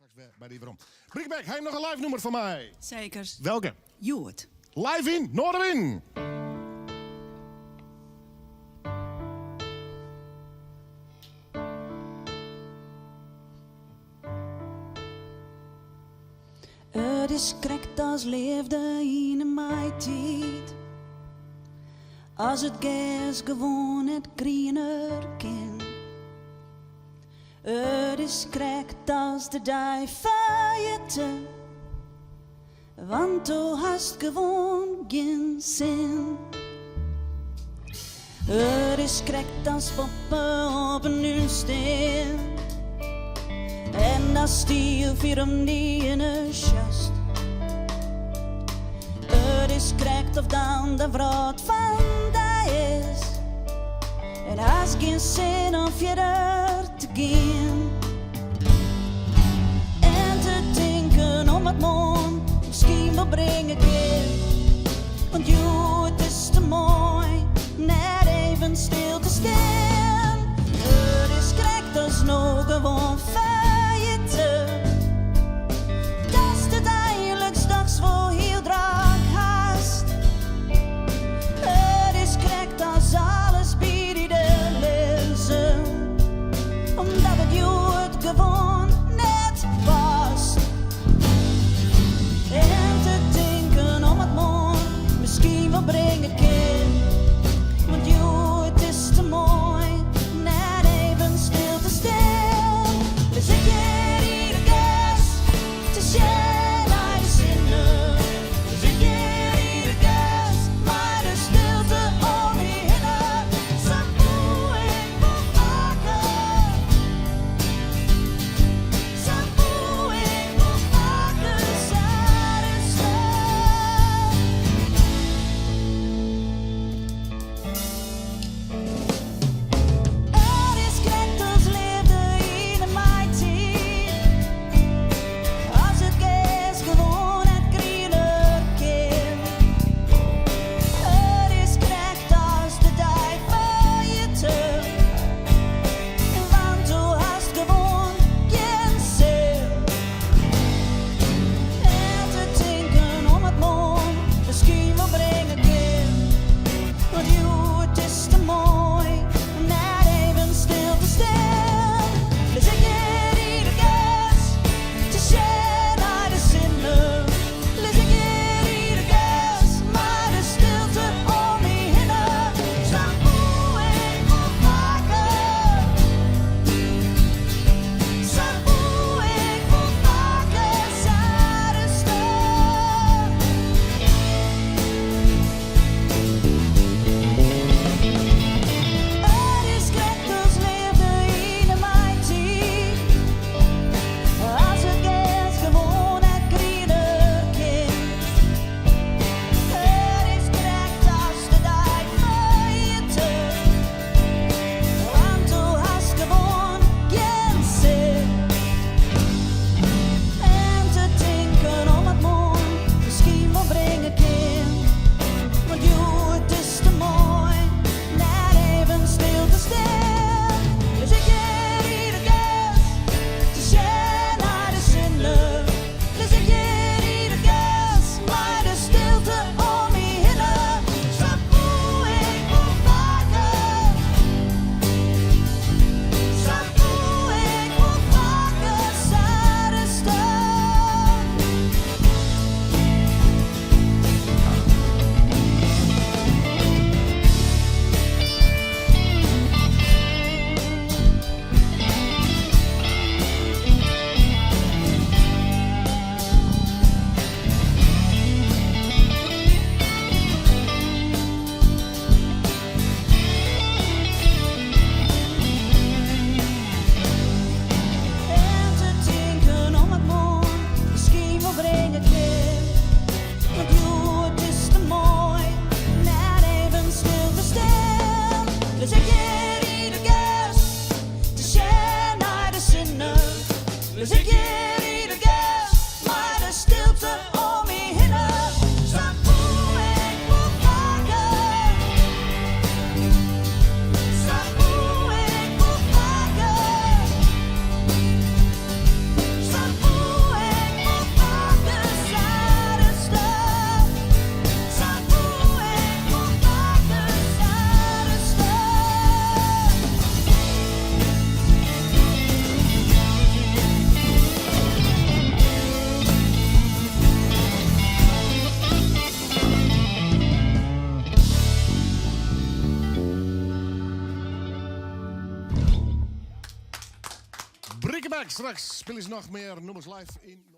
straks weer bij die waarom. Briekbeck, hij nog een live nummer van mij. Zeker. Welke? Joert. Live in Noorderwin. Het is krekt als leefde in mijn tijd. Als het gas gewoon het griener kind. Het is krekt als de die feite. Want du hast gewoon geen zin. Het is krekt als poppen op een uitsteen. En dat stiel voor om die in een chast. Het is krekt of dan de wraad van de is. En als geen zin om verder te gaan. En te denken om het mond, misschien wel brengen keer. Want joh, het is te mooi, net even stil te staan. Het is krekt als nog gewoon gewoon net was. En te denken Straks spelen ze nog meer nummers live in...